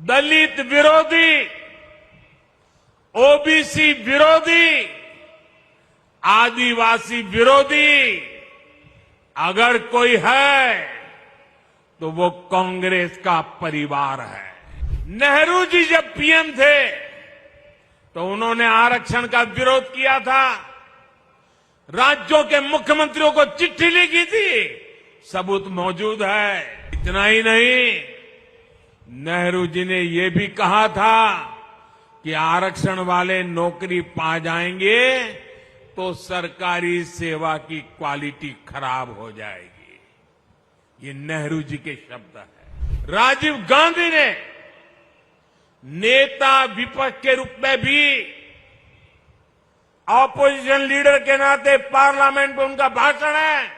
दलित विरोधी, ओबीसी विरोधी, आदिवासी विरोधी अगर कोई है तो वो कांग्रेस का परिवार है। नेहरू जी जब पीएम थे तो उन्होंने आरक्षण का विरोध किया था, राज्यों के मुख्यमंत्रियों को चिट्ठी लिखी थी, सबूत मौजूद है। इतना ही नहीं, नेहरू जी ने यह भी कहा था कि आरक्षण वाले नौकरी पा जाएंगे तो सरकारी सेवा की क्वालिटी खराब हो जाएगी। ये नेहरू जी के शब्द हैं। राजीव गांधी ने नेता विपक्ष के रूप में भी, ऑपोजिशन लीडर के नाते पार्लियामेंट में उनका भाषण है,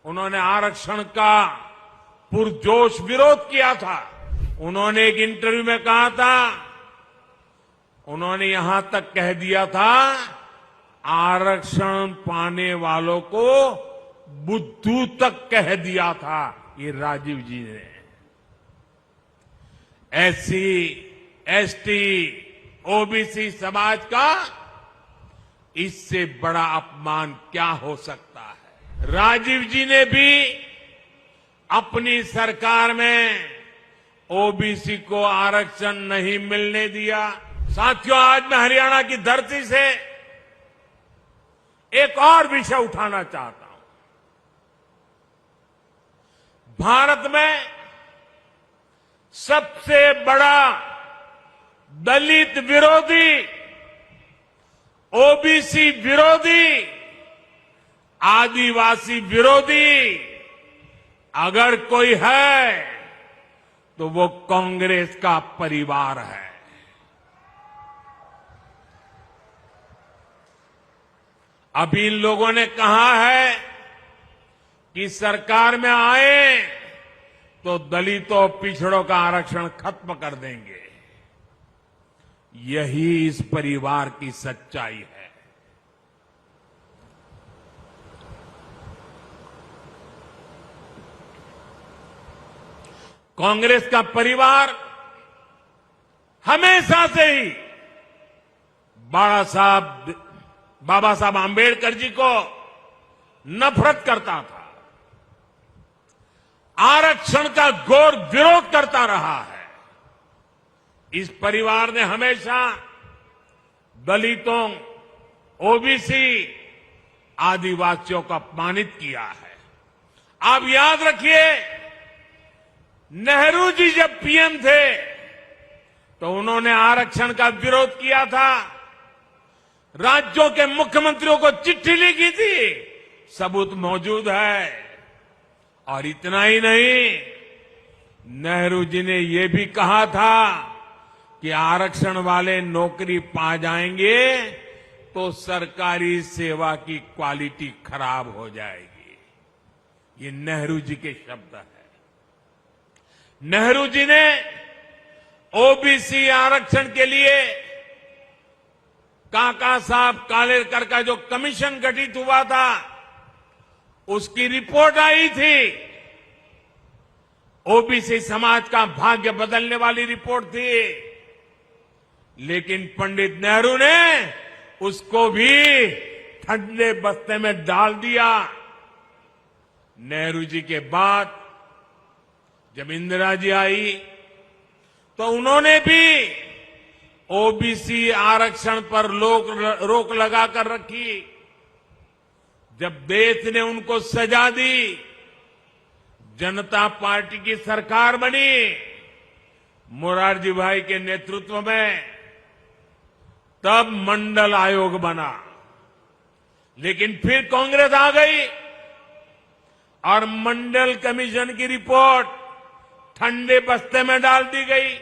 उन्होंने आरक्षण का पुरजोश विरोध किया था। उन्होंने एक इंटरव्यू में कहा था, उन्होंने यहां तक कह दिया था, आरक्षण पाने वालों को बुद्धू तक कह दिया था। ये राजीव जी ने। एससी, एसटी, ओबीसी समाज का इससे बड़ा अपमान क्या हो सकता है। राजीव जी ने भी अपनी सरकार में ओबीसी को आरक्षण नहीं मिलने दिया। साथियों, आज मैं हरियाणा की धरती से एक और विषय उठाना चाहता हूं। भारत में सबसे बड़ा दलित विरोधी, ओबीसी विरोधी, आदिवासी विरोधी अगर कोई है तो वो कांग्रेस का परिवार है। अभी इन लोगों ने कहा है कि सरकार में आए तो दलितों पिछड़ों का आरक्षण खत्म कर देंगे। यही इस परिवार की सच्चाई है। कांग्रेस का परिवार हमेशा से ही बाबा साहब आंबेडकर जी को नफरत करता था, आरक्षण का घोर विरोध करता रहा है। इस परिवार ने हमेशा दलितों, ओबीसी, आदिवासियों को अपमानित किया है। आप याद रखिए, नेहरू जी जब पीएम थे तो उन्होंने आरक्षण का विरोध किया था, राज्यों के मुख्यमंत्रियों को चिट्ठी लिखी थी, सबूत मौजूद है। और इतना ही नहीं, नेहरू जी ने यह भी कहा था कि आरक्षण वाले नौकरी पा जाएंगे तो सरकारी सेवा की क्वालिटी खराब हो जाएगी। ये नेहरू जी के शब्द हैं। नेहरू जी ने ओबीसी आरक्षण के लिए काका साहब कालेलकर का जो कमीशन गठित हुआ था, उसकी रिपोर्ट आई थी। ओबीसी समाज का भाग्य बदलने वाली रिपोर्ट थी, लेकिन पंडित नेहरू ने उसको भी ठंडे बस्ते में डाल दिया। नेहरू जी के बाद जब इंदिरा जी आई तो उन्होंने भी ओबीसी आरक्षण पर रोक लगाकर रखी। जब देश ने उनको सजा दी, जनता पार्टी की सरकार बनी, मोरारजी भाई के नेतृत्व में, तब मंडल आयोग बना। लेकिन फिर कांग्रेस आ गई और मंडल कमीशन की रिपोर्ट ठंडे बस्ते में डाल दी गई।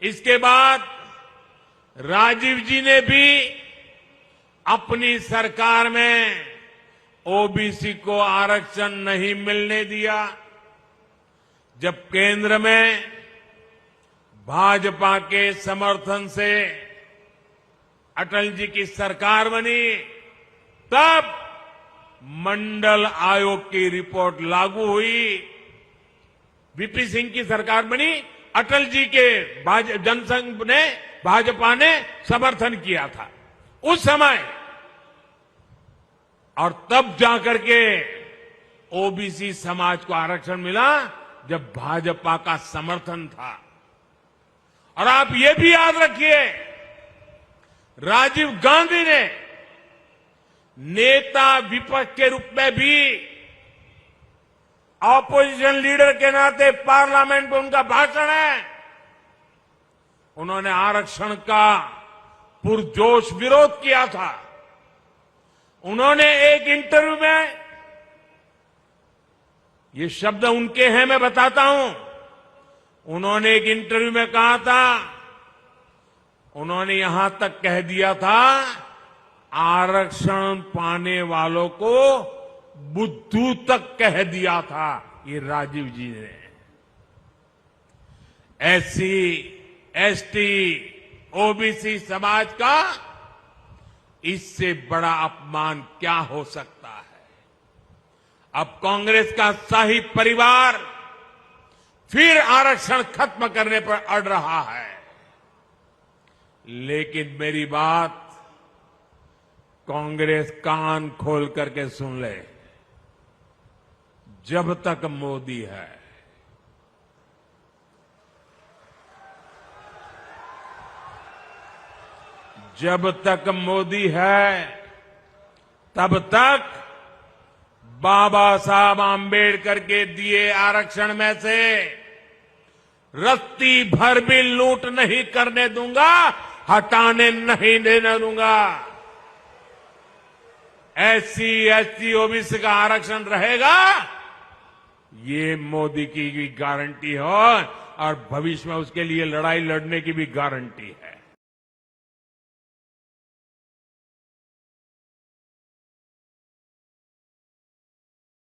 इसके बाद राजीव जी ने भी अपनी सरकार में ओबीसी को आरक्षण नहीं मिलने दिया। जब केंद्र में भाजपा के समर्थन से अटल जी की सरकार बनी, तब मंडल आयोग की रिपोर्ट लागू हुई। वीपी सिंह की सरकार बनी अटल जी के जनसंघ ने, भाजपा ने समर्थन किया था उस समय, और तब जाकर के ओबीसी समाज को आरक्षण मिला जब भाजपा का समर्थन था। और आप ये भी याद रखिए, राजीव गांधी ने नेता विपक्ष के रूप में भी, ऑपोजिशन लीडर के नाते पार्लियामेंट में उनका भाषण है, उन्होंने आरक्षण का पुरजोश विरोध किया था। उन्होंने एक इंटरव्यू में, ये शब्द उनके हैं, मैं बताता हूं, उन्होंने एक इंटरव्यू में कहा था, उन्होंने यहां तक कह दिया था, आरक्षण पाने वालों को बुद्धू तक कह दिया था ये राजीव जी ने। एससी, एसटी, ओबीसी समाज का इससे बड़ा अपमान क्या हो सकता है। अब कांग्रेस का शाही परिवार फिर आरक्षण खत्म करने पर अड़ रहा है, लेकिन मेरी बात कांग्रेस कान खोल करके सुन ले, जब तक मोदी है, जब तक मोदी है, तब तक बाबा साहब आंबेडकर के दिए आरक्षण में से रत्ती भर भी लूट नहीं करने दूंगा, हटाने नहीं देने दूंगा। एससी, एसटी, ओबीसी का आरक्षण रहेगा, ये मोदी की भी गारंटी हो, और भविष्य में उसके लिए लड़ाई लड़ने की भी गारंटी है।